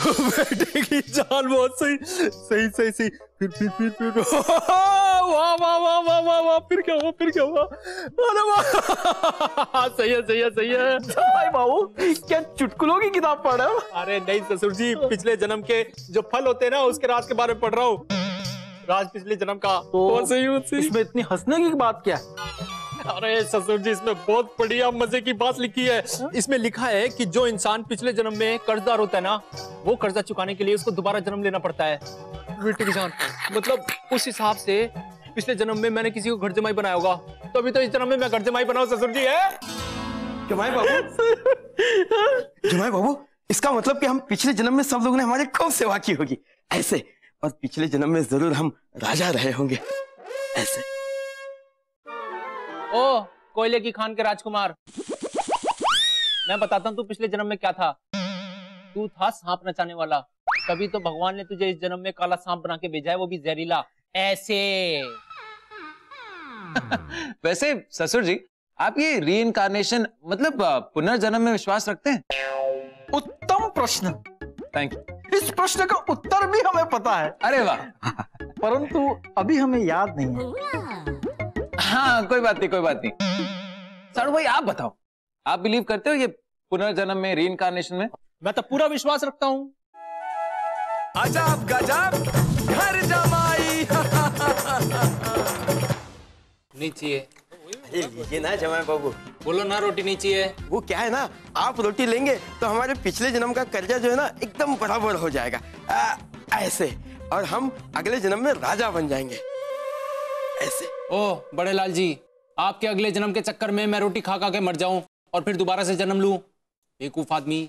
बेटे की जान, बहुत सही सही सही सही। फिर वाह वाह वाह वाह वाह वाह, फिर क्या हुआ, फिर क्या हुआ? अरे वाह, सही है सही है सही है। भाई बाबू, क्या चुटकुलों की किताब पढ़ रहे हो? अरे नहीं ससुर जी, पिछले जन्म के जो फल होते हैं ना, उसके राज के बारे में पढ़ रहा हूँ। राज पिछले जन्म का। तो सही। इसमें इतनी हंसने की बात क्या है? अरे ससुर जी, इसमें बहुत बढ़िया मजे की बात लिखी है। इसमें लिखा है कि जो इंसान पिछले जन्म में कर्जदार होता है ना, वो कर्जा चुकाने के लिए उसको दोबारा जन्म लेना पड़ता है। बेटे की जान, मतलब उस हिसाब से पिछले जन्म में मैंने किसी को घर जमाई बनाया होगा, तभी तो इस जन्म में मैं घर जमाई बनाऊं ससुर जी। है जमाई बाबू, जमाई बाबू, इसका मतलब कि हम पिछले जन्म में सब लोगों ने हमारी खूब सेवा की होगी ऐसे, और पिछले जन्म में जरूर हम राजा रहे होंगे ऐसे। ओ कोयले की खान के राजकुमार, मैं बताता हूँ तू पिछले जन्म में क्या था। तू था सांप नचाने वाला, तभी तो भगवान ने तुझे इस जन्म में काला सांप बना के भेजा है, वो भी जहरीला ऐसे। वैसे ससुर जी, आप ये रीइंकार्नेशन मतलब पुनर्जन्म में विश्वास रखते हैं? उत्तम प्रश्न। Thank you. इस प्रश्न का उत्तर भी हमें पता है। अरे वाह। परंतु अभी हमें याद नहीं है। हाँ कोई बात नहीं, कोई बात नहीं। साड़ू भाई आप बताओ, आप बिलीव करते हो ये पुनर्जन्म में, रीइंकार्नेशन में? मैं तो पूरा विश्वास रखता हूँ। अजब गजब घर जमाई। नहीं चाहिए। अरे लीजिए ना जमाई बाबू। बोलो ना, रोटी नहीं चाहिए। वो क्या है ना, आप रोटी लेंगे तो हमारे पिछले जन्म का कर्जा जो है ना एकदम बराबर हो जाएगा ऐसे, और हम अगले जन्म में राजा बन जाएंगे ऐसे। ओह बड़े लाल जी, आपके अगले जन्म के चक्कर में मैं रोटी खा खा के मर जाऊं और फिर दोबारा से जन्म लूं, बेवकूफ आदमी।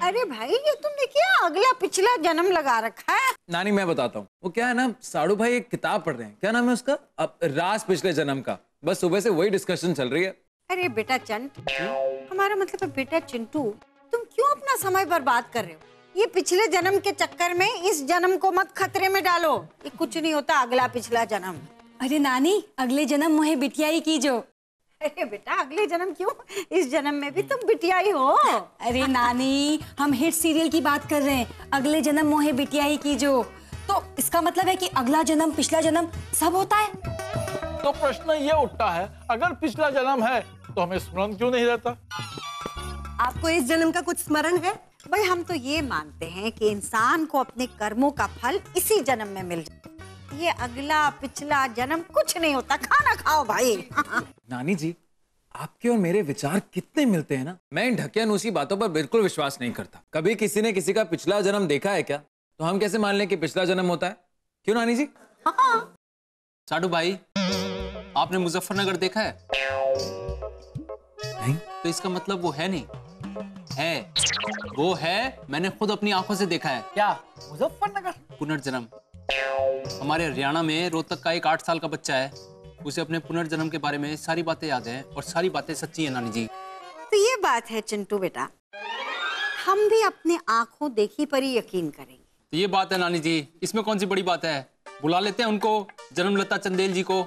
अरे भाई, ये तुमने क्या अगला पिछला जन्म लगा रखा है? नानी मैं बताता हूँ, वो क्या है ना, साड़ू भाई एक किताब पढ़ रहे हैं, क्या नाम है उसका, अब राज पिछले जन्म का। बस सुबह से वही डिस्कशन चल रही है। अरे बेटा चंट, हमारा मतलब है बेटा चिंटू, तुम क्यों अपना समय बर्बाद कर रहे हो? ये पिछले जन्म के चक्कर में इस जन्म को मत खतरे में डालो। ये कुछ नहीं होता अगला पिछला जन्म। अरे नानी, अगले जन्म मोहे बिटिया ही कीजो। अरे बेटा, अगले जन्म क्यों, इस जन्म में भी तुम बिटिया ही हो। अरे नानी, हम हिट सीरियल की बात कर रहे हैं, अगले जन्म मोहे बिटिया ही कीजो, तो इसका मतलब है कि अगला जन्म पिछला जन्म सब होता है। तो प्रश्न ये उठता है, अगर पिछला जन्म है तो हमें स्मरण क्यों नहीं रहता? आपको इस जन्म का कुछ स्मरण है? भाई हम तो ये मानते हैं कि इंसान को अपने कर्मों का फल इसी जन्म में मिल जाए। ये अगला पिछला जन्म कुछ नहीं होता, खाना खाओ भाई। नानी जी, आपके और मेरे विचार कितने मिलते हैं ना। मैं इन ढकियानुसी बातों पर बिल्कुल विश्वास नहीं करता। कभी किसी ने किसी का पिछला जन्म देखा है क्या? तो हम कैसे मान लें कि पिछला जन्म होता है? क्यों नानी जी? हाँ। साडू भाई, आपने मुजफ्फरनगर देखा है? नहीं। तो इसका मतलब वो है नहीं है, वो है, मैंने खुद अपनी आंखों से देखा है। क्या मुजफ्फरनगर? पुनर्जन्म। हमारे हरियाणा में रोहतक का एक 8 साल का बच्चा है, उसे अपने पुनर्जन्म के बारे में सारी बातें याद हैं और सारी बातें सच्ची हैं नानी जी। तो ये बात है चिंटू बेटा, हम भी अपने आंखों देखी पर ही यकीन करेंगे। तो ये बात है नानी जी, इसमें कौन सी बड़ी बात है? बुला लेते हैं उनको, जन्मलता चंदेल जी को,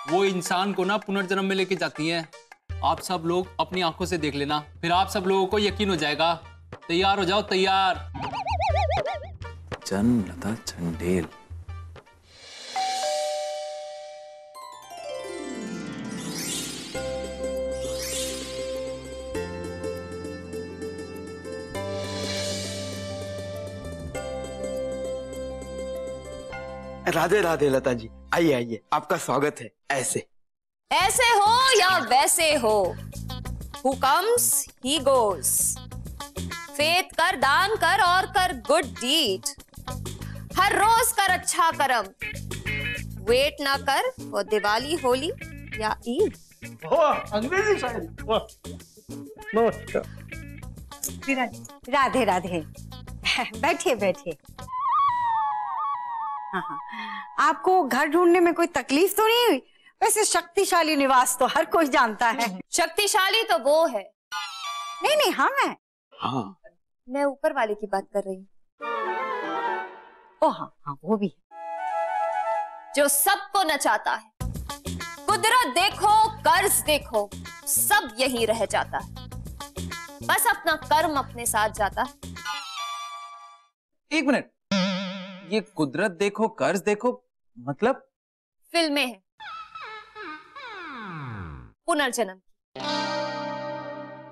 वो इंसान को ना पुनर्जन्म में लेके जाती हैं। आप सब लोग अपनी आंखों से देख लेना, फिर आप सब लोगों को यकीन हो जाएगा। तैयार हो जाओ, तैयार। जन्मलता चंदेल। राधे राधे लता जी, आइए आइए, आपका स्वागत है ऐसे। ऐसे हो या वैसे हो, who comes he goes। Faith कर, दान कर और कर गुड डीड, हर रोज कर अच्छा कर्म, वेट ना कर वो दिवाली, होली या ईद। अंग्रेजी शायरी। नमस्कार। राधे राधे, बैठिए बैठिए। हाँ, आपको घर ढूंढने में कोई तकलीफ तो नहीं हुई? वैसे शक्तिशाली निवास तो हर कोई जानता है। शक्तिशाली तो वो है। नहीं नहीं, हाँ मैं। हाँ मैं ऊपर वाले की बात कर रही हूँ। ओ हाँ हाँ, वो भी। जो सबको नचाता है, कुदरत देखो, कर्ज देखो, सब यहीं रह जाता है, बस अपना कर्म अपने साथ जाता है। एक मिनट, ये कुदरत देखो कर्ज देखो मतलब? फिल्में हैं पुनर्जन्म।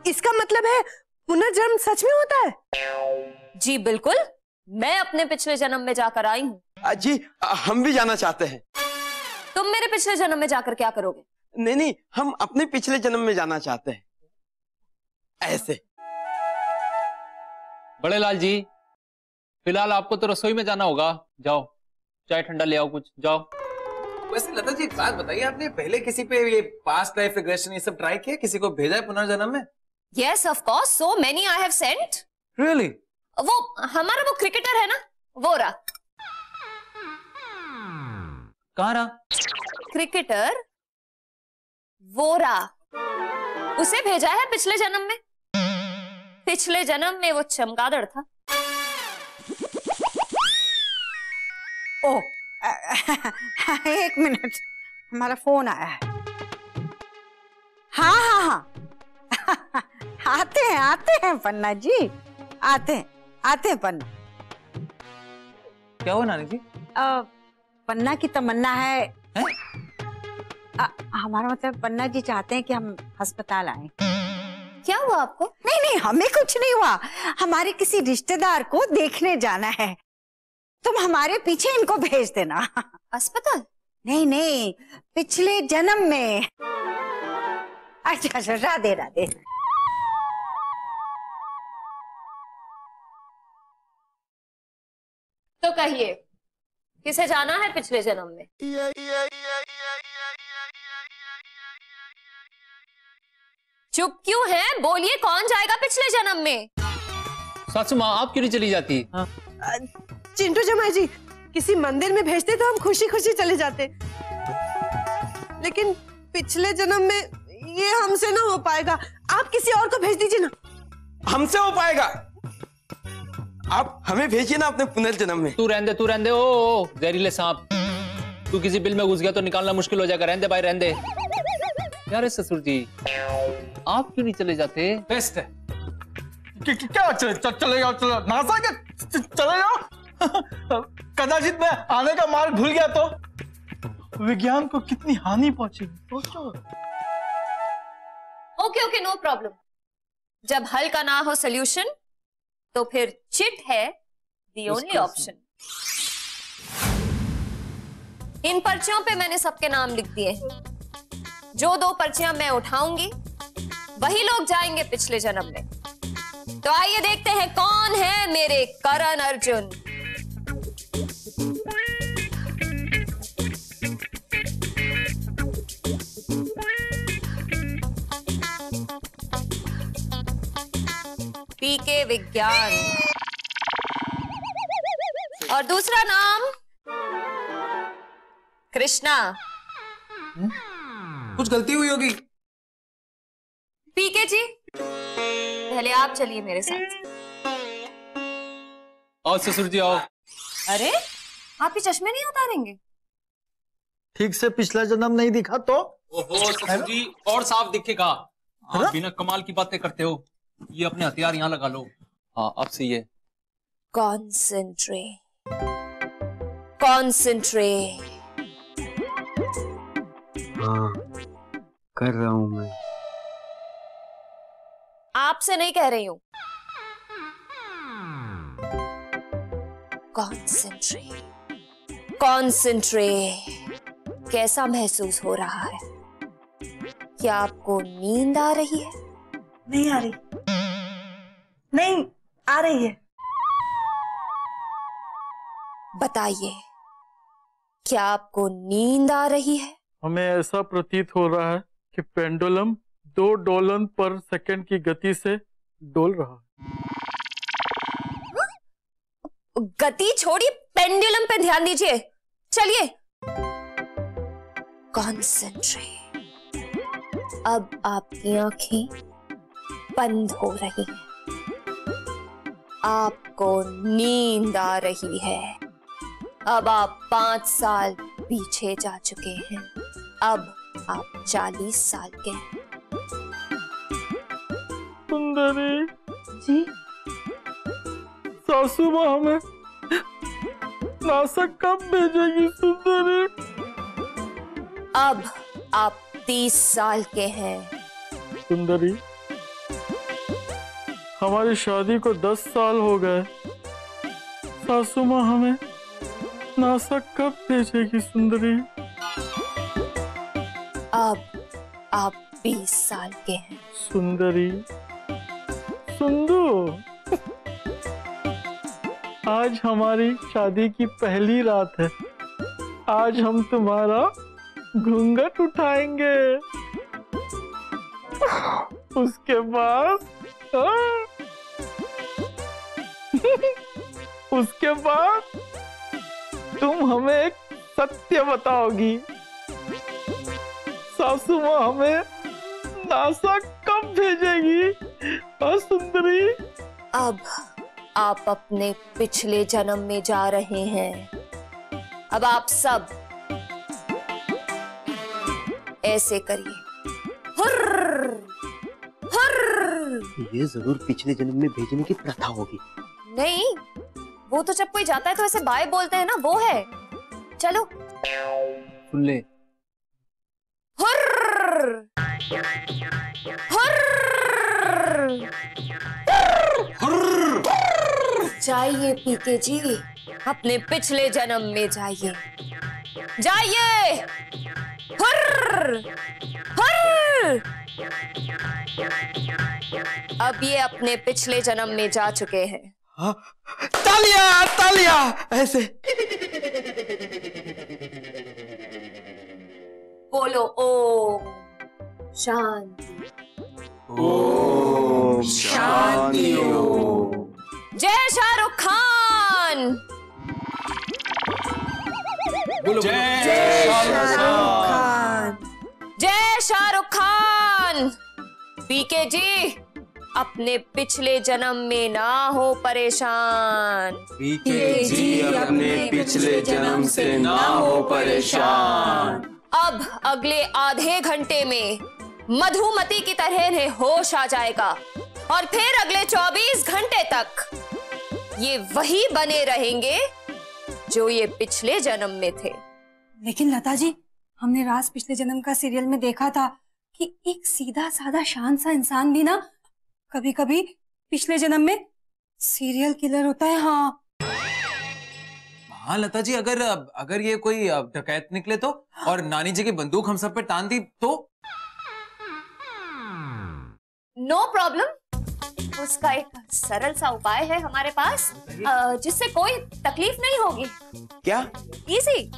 इसका मतलब है पुनर्जन्म सच में होता है? जी बिल्कुल, मैं अपने पिछले जन्म में जाकर आई हूँ। जी हम भी जाना चाहते हैं। तुम मेरे पिछले जन्म में जाकर क्या करोगे? नहीं नहीं, हम अपने पिछले जन्म में जाना चाहते हैं। ऐसे। बड़े लाल जी, फिलहाल आपको तो रसोई में जाना होगा, जाओ चाय ठंडा ले आओ कुछ, जाओ। वैसे लता जी एक बात बताइए, आपने पहले किसी पे ये पास्ट लाइफ रिग्रेशन ये सब ट्राई किया? किसी को भेजा है पुनर्जन्म में? Yes, of course, so many I have sent. Really? वो हमारा वो क्रिकेटर है ना, वो रहा। कहाँ रहा? क्रिकेटर वोरा, उसे भेजा है पिछले जन्म में। पिछले जन्म में वो चमगादड़ था। ओ एक मिनट, हमारा फोन आया है। हाँ हाँ हाँ आते हैं पन्ना जी, आते हैं पन्ना। क्या हुआ नानी जी? पन्ना की तमन्ना है? हमारा मतलब पन्ना जी चाहते हैं कि हम अस्पताल आए। क्या हुआ आपको? नहीं हमें कुछ नहीं हुआ, हमारे किसी रिश्तेदार को देखने जाना है, तुम हमारे पीछे इनको भेज देना। अस्पताल? नहीं पिछले जन्म में। अच्छा राधे राधे। तो कहिए किसे जाना है पिछले जन्म में? चुप क्यों है? बोलिए, कौन जाएगा पिछले जन्म में? सासू माँ, आप क्यों नहीं चली जाती? चिंटू जमाई जी, किसी मंदिर में भेजते तो हम खुशी खुशी चले जाते, लेकिन पिछले जन्म में ये हमसे ना हो पाएगा। आप किसी और को भेज दीजिए ना। हमसे हो पाएगा? आप हमें भेजिए ना अपने पुनर्जन्म में। तू रहने दे। ओ जहरीले सांप, तू किसी बिल में घुस गया तो निकालना मुश्किल हो जाएगा। रहने दे भाई, रहने दे। यार ससुर जी, आप क्यों नहीं चले जाते? बेस्ट है। क्या चले जाओ नासा के चले जाओ। कदाचित मैं आने का मार्ग भूल गया तो विज्ञान को कितनी हानि पहुंचेगी सोचो। Okay no problem. जब हल का ना हो सोल्यूशन तो फिर चिट है द ओनली ऑप्शन। इन पर्चियों पे मैंने सबके नाम लिख दिए हैं। जो 2 पर्चियां मैं उठाऊंगी वही लोग जाएंगे पिछले जन्म में। तो आइए देखते हैं कौन है मेरे करण अर्जुन। पीके विज्ञान और दूसरा नाम कृष्णा। कुछ गलती हुई होगी। पीके जी, पहले आप चलिए मेरे साथ। आओ ससुर जी आओ। अरे आप ये चश्मे नहीं उतारेंगे? ठीक से पिछला जन्म नहीं दिखा तो? ओहो ससुर जी, और साफ दिखेगा। आप बिना कमाल की बातें करते हो। ये अपने हथियार यहाँ लगा लो। हाँ अब सही है। कॉन्सेंट्रेट। हाँ कर रहा हूं मैं। आपसे नहीं कह रही हूं। कॉन्सेंट्रेट। कैसा महसूस हो रहा है? क्या आपको नींद आ रही है? नहीं आ रही, नहीं आ रही है। बताइए, क्या आपको नींद आ रही है? हमें ऐसा प्रतीत हो रहा है कि पेंडुलम 2 डोलन पर सेकंड की गति से डोल रहा है। गति छोड़िए, पेंडुलम पे ध्यान दीजिए। चलिए। कॉन्सेंट्रेट। अब आपकी आंखें बंद हो रही हैं। आपको नींद आ रही है। अब आप 5 साल पीछे जा चुके हैं। अब आप 40 साल के हैं। सुंदरी जी, सासू माँ हमें नासा कब भेजेगी सुंदरी? अब आप 30 साल के हैं। सुंदरी, हमारी शादी को 10 साल हो गए। सासू माँ हमें नासा कब भेजेगी सुंदरी? अब आप 20 साल के हैं। सुंदरी, सुंदू, आज हमारी शादी की पहली रात है। आज हम तुम्हारा घूंघट उठाएंगे। उसके बाद उसके बाद तुम हमें एक सत्य बताओगी। सासू माँ हमें नासा कब भेजेगी? सुंदरी, अब आप अपने पिछले जन्म में जा रहे हैं। अब आप सब ऐसे करिए, हुर्र, हुर्र। ये जरूर पिछले जन्म में भेजने की प्रथा होगी। नहीं, वो तो जब कोई जाता है तो ऐसे बाय बोलते हैं ना, वो है। चलो सुन ले। हुर्र, हुर्र। जाइए पीके जी, अपने पिछले जन्म में जाइए, जाइए। हुर्र, हुर्र। अब ये अपने पिछले जन्म में जा चुके हैं। हाँ? तालियां, तालियां, ऐसे। बोलो ओम शांति। ओम शांति ओम। जय शाहरुख खान। जय शाहरुख खान। जय शाहरुख खान। पीके जी, अपने पिछले जन्म में ना हो परेशान। पीके जी, अपने पिछले जन्म से ना हो परेशान। अब अगले आधे घंटे में मधुमती की तरह इन्हें होश आ जाएगा और फिर अगले 24 घंटे तक ये वही बने रहेंगे जो ये पिछले जन्म में थे। लेकिन लता जी, हमने राज पिछले जन्म का सीरियल में देखा था कि एक सीधा साधा शांत सा इंसान भी ना कभी कभी पिछले जन्म में सीरियल किलर होता है। हाँ हाँ लता जी, अगर ये कोई डकैत निकले तो, और नानी जी की बंदूक हम सब पे तान दी तो? नो प्रॉब्लम, उसका एक सरल सा उपाय है हमारे पास, जिससे कोई तकलीफ नहीं होगी। क्या? इजी।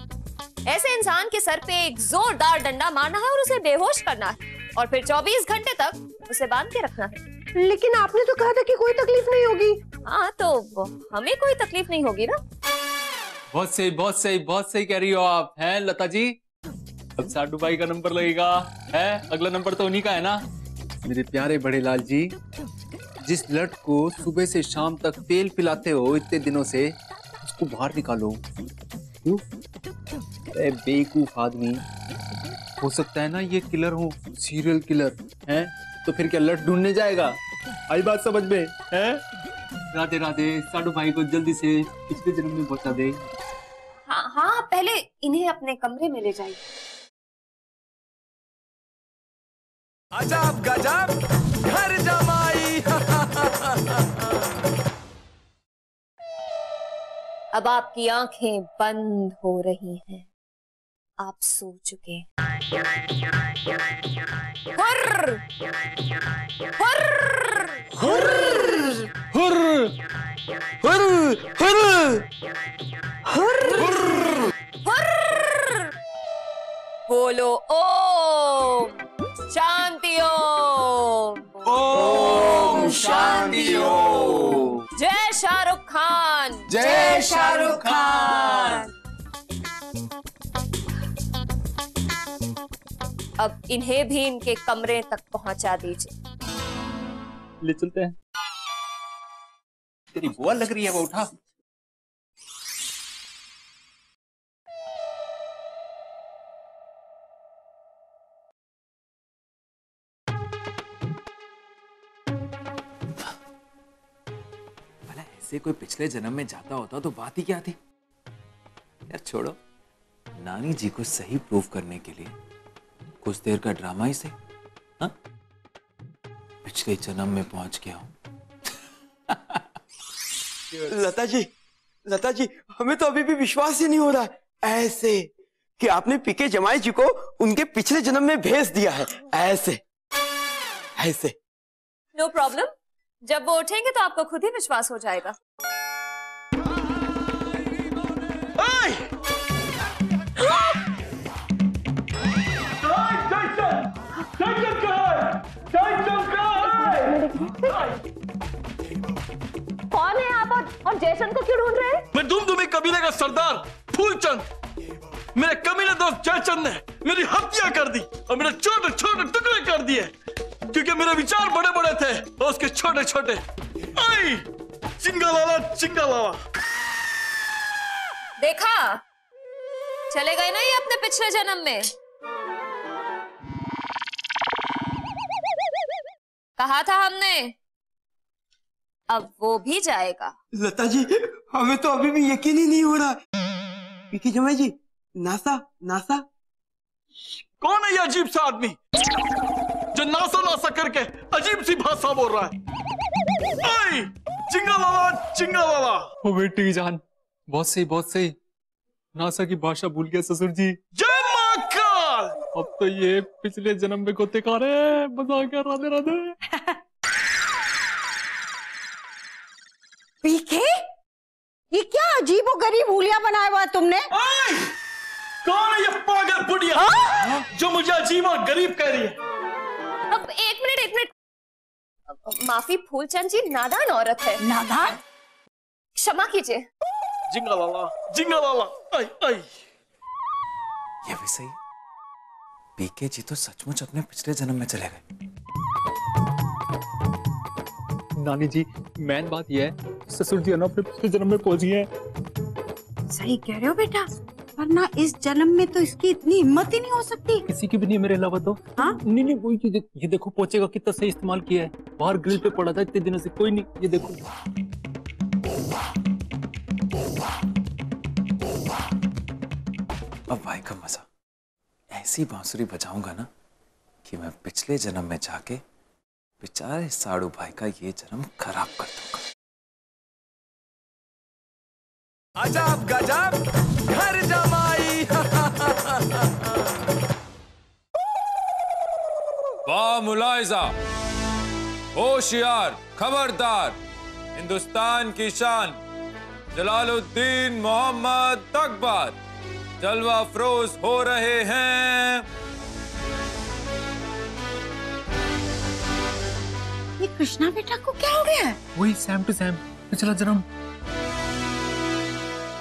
ऐसे इंसान के सर पे एक जोरदार डंडा मारना है और उसे बेहोश करना है और फिर 24 घंटे तक उसे बांध के रखना है। लेकिन आपने तो कहा था कि कोई तकलीफ नहीं होगी। हाँ, तो हमें कोई तकलीफ नहीं होगी ना। बहुत सही, बहुत सही, बहुत सही कह रही हो आप, हैं लता जी। अब साडू भाई का नंबर लगेगा, है अगला नंबर तो उन्हीं का है ना। मेरे प्यारे बड़े लाल जी, जिस लट को सुबह से शाम तक तेल पिलाते हो इतने दिनों से, उसको बाहर निकालो। क्यों? बेवकूफ आदमी, हो सकता है ना ये किलर हो, सीरियल किलर है, तो फिर क्या लट ढूंढने जाएगा? आई बात समझ में है? राधे राधे, साडू भाई को जल्दी से पिछले जन्म में पहुंचा दे। हाँ हाँ, पहले इन्हें अपने कमरे में ले जाइए। अजब गजब घर जमाई। अब आपकी आंखें बंद हो रही हैं, आप सो चुके हैं। हुर्र, हुर्र, हुर्र, हुर्र, हुर्र, हुर्र, हुर्र। बोलो ओम शांति ओम। ओम शांति ओम। जय शाहरुख खान। जय शाहरुख खान। अब इन्हें भी इनके कमरे तक पहुंचा दीजिए। ले चलते हैं। तेरी बुआ लग रही है, वो उठा। ऐसे कोई पिछले जन्म में जाता होता तो बात ही क्या थी? यार छोड़ो, नानी जी को सही प्रूफ करने के लिए कुछ देर का ड्रामा ही से, हाँ? पिछले जन्म में पहुंच गया हूं। लता जी हमें तो अभी भी विश्वास ही नहीं हो रहा है ऐसे कि आपने पीके जमाई जी को उनके पिछले जन्म में भेज दिया है। ऐसे ऐसे नो प्रॉब्लम, जब वो उठेंगे तो आपको खुद ही विश्वास हो जाएगा। कौन है आप और जयचंद को क्यों ढूंढ रहे हैं? मैं दुमदुमी कबीले का सरदार फूलचंद। मेरे कमीने दोस्त जयचंद ने मेरी हत्या कर दी और मेरे छोटे छोटे टुकड़े कर दिए क्योंकि मेरे विचार बड़े बड़े थे और उसके छोटे छोटे। आई चिंगालाला चिंगालाला। देखा, चले गए ना ये अपने पिछले जन्म में। कहा था हमने, अब वो भी जाएगा। लता जी हमें तो अभी भी यकीन ही नहीं हो रहा। पीके जमाई जी, नासा नासा कौन है ये अजीब सा आदमी जो नासा नासा करके अजीब सी भाषा बोल रहा है? आई चिंगालाला चिंगालाला। ओ बेटी की जान, बहुत सही। नासा की भाषा भूल गया ससुर जी। जय मां काल। अब तो ये पिछले जन्म में गोते खा रहे, मजा आ गया। राधे राधे। पीके, ये क्या अजीबो गरीब हुलिया बनाया हुआ तुमने? कौन है ये पागल बुढ़िया जो मुझे अजीब और गरीब कह रही है? अब एक मिनट, माफी फूलचंद जी, नादान औरत है। नादान? क्षमा कीजिए। जिंगालाला जिंगालाला। आई आई। ये भी सही, पीके जी तो सचमुच अपने पिछले जन्म में चले गए। नानी जी, मेन बात यह है ससुर जी अपने पिछले जन्म में पहुंच गए हैं। सही कह रहे हो बेटा, वरना इस जन्म में तो इसकी इतनी हिम्मत ही नहीं हो सकती। किसी की भी नहीं मेरे अलावा तो। हाँ? नहीं वही चीज। ये देखो पोचे का कितना सही इस्तेमाल किया है। बाहर ग्रिल पे पड़ा था इतने दिनों से, कोई नहीं। ये देखो। अब भाई का मजा, ऐसी बांसुरी बजाऊंगा ना कि मैं पिछले जन्म में जाके बेचारे साड़ू भाई का ये जन्म खराब कर दूंगा। अजब गजब घर जमाई। वाह मुलाहिजा, होशियार, खबरदार, हिंदुस्तान की शान जलालुद्दीन मोहम्मद अकबर जलवा अफरोज हो रहे हैं। ये कृष्णा बेटा को क्या हो गया है? वही सैम टू सैम पिछला जन्म।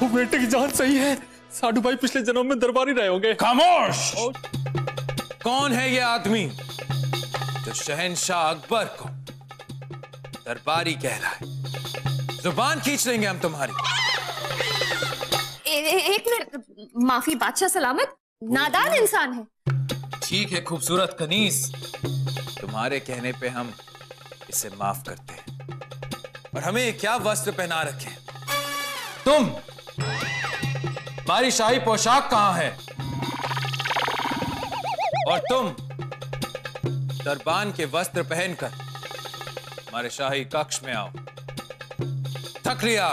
वो बेटे की जान सही है, साधु भाई पिछले जन्म में दरबारी रहे होंगे। खामोश! कौन है ये आदमी जो शहंशाह अकबर को दरबारी कह रहा है? जुबान खींच लेंगे हम तुम्हारी। एक मिनट, माफी बादशाह सलामत, नादान इंसान है। ठीक है खूबसूरत कनीस, तुम्हारे कहने पे हम इसे माफ करते हैं। और हमें क्या वस्त्र पहना रखे? तुम, हमारी शाही पोशाक कहां है? और तुम दरबान के वस्त्र पहनकर हमारे शाही कक्ष में आओ। थक लिया?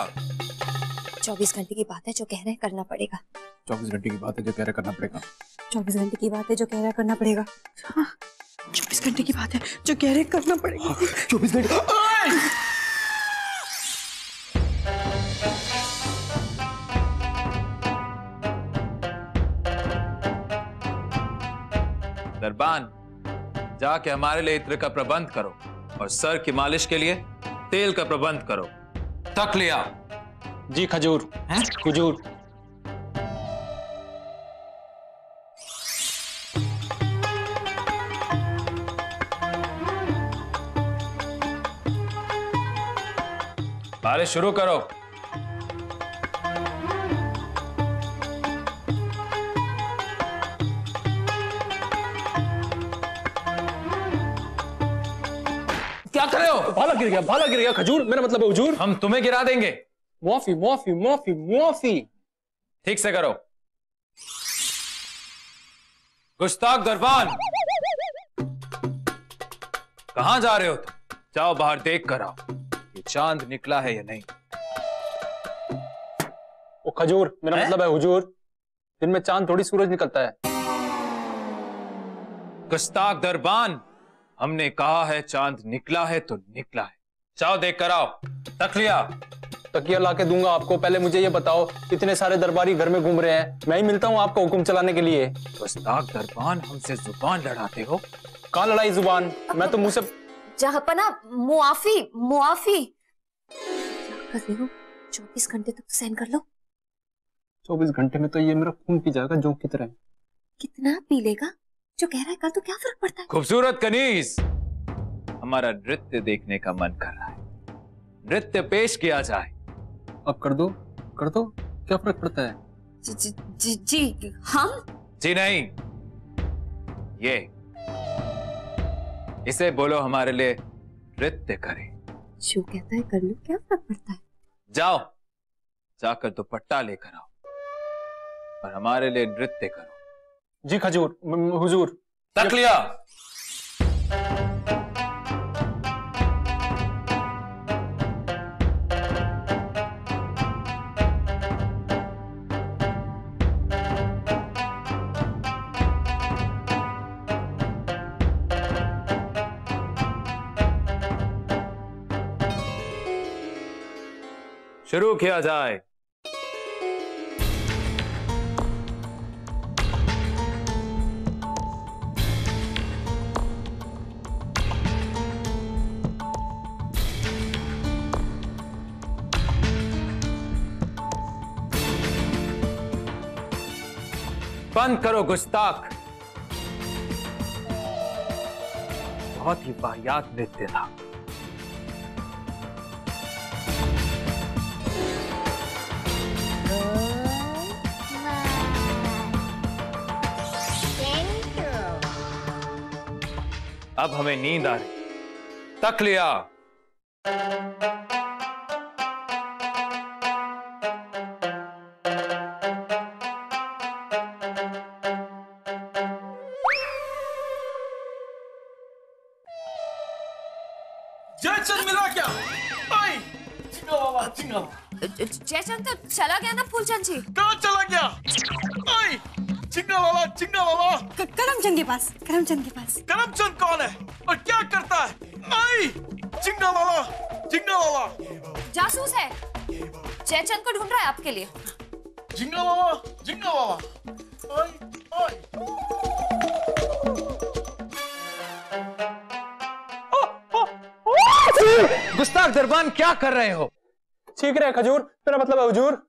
24 घंटे की बात है, जो कह रहे हैं करना पड़ेगा। 24 घंटे की बात है, जो कह रहे करना पड़ेगा। 24 घंटे की बात है, जो कह रहा है करना पड़ेगा। हाँ, 24 घंटे की बात है, जो कह रहे करना पड़ेगा। 24 घंटे। दरबान, जाके हमारे लिए इत्र का प्रबंध करो और सर की मालिश के लिए तेल का प्रबंध करो। तक लिया? जी खजूर। खजूर। मालिश शुरू करो। क्या कर रहे हो? भाला गिर गया खजूर, मेरा मतलब है हुजूर। हम तुम्हें गिरा देंगे। माफी। ठीक से करो। गुस्ताख दरबान, कहां जा रहे हो तुम? जाओ बाहर देख कर आओ, ये चांद निकला है या नहीं। ओ खजूर, मेरा मतलब है हुजूर, दिन में चांद थोड़ी सूरज निकलता है। गुस्ताख दरबान, हमने कहा है चांद निकला है तो निकला है। जाओ देख कर आओ। तकलिया। तकिया लाके दूंगा आपको, पहले मुझे ये बताओ, इतने सारे दरबारी घर में घूम रहे हैं, मैं ही मिलता हूँ आपको हुक्म चलाने के लिए। गुस्ताख दरबान, हमसे जुबान लड़ाते हो। कहाँ लड़ाई जुबान, मैं तो मुंह से। जहापना, मुआफी मुआफी। कर रहे हो? 24 घंटे तक सहन कर लो। 24 घंटे में तो ये मेरा खून पी जाएगा जोंक की तरह। कितना पी लेगा? जो कह रहा है कल तो क्या फर्क पड़ता है। खूबसूरत कनीज, हमारा नृत्य देखने का मन कर रहा है, नृत्य पेश किया जाए। अब कर दो, क्या फर्क पड़ता है? जी हम? जी नहीं, ये इसे बोलो हमारे लिए नृत्य करे। जो कहता है कर लो, क्या फर्क पड़ता है। जाओ जाकर दुपट्टा लेकर आओ और हमारे लिए नृत्य करो। जी खजूर, हुजूर। तकलिया। शुरू किया जाए। बंद करो गुस्ताख। बहुत ही वाहियात नृत्य था। अब हमें नींद आ रही। तकलिया। जयचंद मिला क्या? आई, चिंगा वाला, चिंगा। जयचंद तो चला गया ना फूलचंद जी। कहाँ चला गया? आई, चिंगा वाला, चिंगा वाला। करमचंद के पास, करमचंद के पास। करमचंद कौन है और क्या करता है? आई, चिंगा वाला, चिंगा वाला। जासूस है, जयचंद को ढूंढ रहा है आपके लिए। चिंगा वाला, चिंगा वाला। आई, आई। गुस्ताख दरबान, क्या कर रहे हो? ठीक रहे खजूर, मेरा मतलब है हुजूर।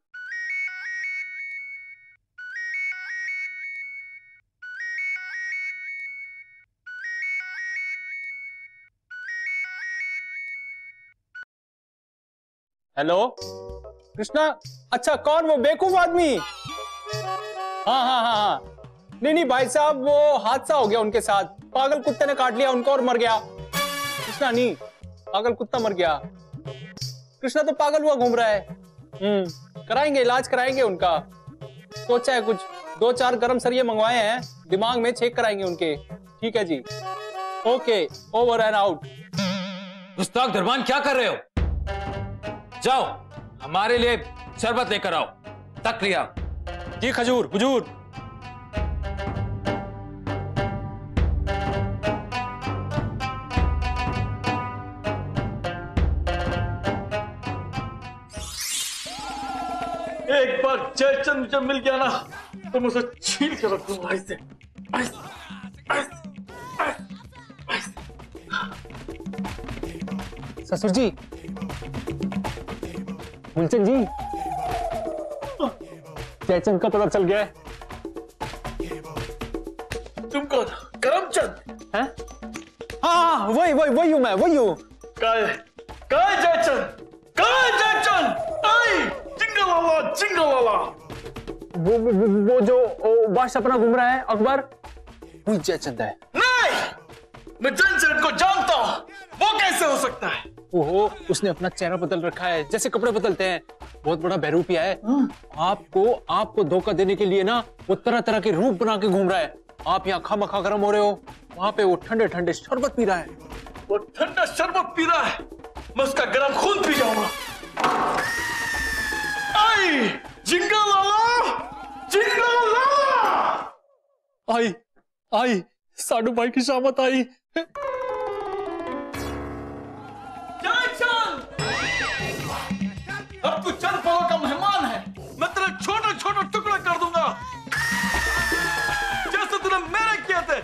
हेलो कृष्णा, अच्छा कौन वो बेवकूफ आदमी? हाँ, नहीं भाई साहब, वो हादसा हो गया उनके साथ, पागल कुत्ते ने काट लिया उनको और मर गया। कृष्णा नहीं, पागल कुत्ता मर गया। कृष्णा तो पागल हुआ घूम रहा है। कराएंगे, इलाज कराएंगे उनका। सोचा है कुछ 2-4 गरम सरिये मंगवाए हैं, दिमाग में छेक कराएंगे उनके। ठीक है जी, ओके, ओवर एंड आउट। गुस्ताख दरबान, क्या कर रहे हो? जाओ हमारे लिए शरबत लेकर आओ। तकलिया। जी खजूर, हुजूर। एक बार जयचंद जब मिल गया ना तो मैं उसे छील के रख दूंगा ऐसे। ससुर जी, फूलचंद जी, जयचंद का पता चल गया है। तुम कौन? करमचंद हैं? हाँ, वही हूँ मैं, वही हूँ। कहाँ है जयचंद? कहाँ है जयचंद? आई, चिंगा वाला, चिंगा वाला। वो जो बादशाह अपना घूम रहा है, अकबर, वही जयचंद है। नहीं, मैं जयचंद को जानता हूँ। वो कैसे हो सकता है? ओहो, उसने अपना चेहरा बदल रखा है, जैसे कपड़े बदलते हैं। बहुत बड़ा बहरूपिया है। आपको धोखा देने के लिए ना वो तरह तरह के रूप बना के घूम रहा है। आप यहाँ खामखा गरम हो रहे हो, वहां पे वो ठंडे ठंडे शरबत पी रहा है। वो ठंडा शरबत पी रहा है, मैं उसका गर्म खून पी जाऊंगा। आई जिंगा लाला, जिंगा लाला। आई साडू भाई की शामत आई। अब तू चंद पलों का मेहमान है, मैं तेरे छोटे छोटे टुकड़े कर दूंगा जैसे तूने मेरे किए थे।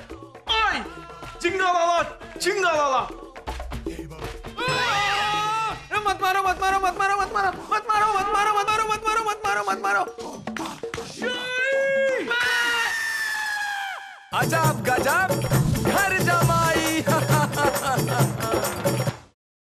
आई जिंगा लाला, जिंगा लाला। मत मारो मत मारो मत मारो मत मारो मत मारो मत मारो मत मारो मत मारो मत मारो मत मारो। अजब गजब घर जमाई।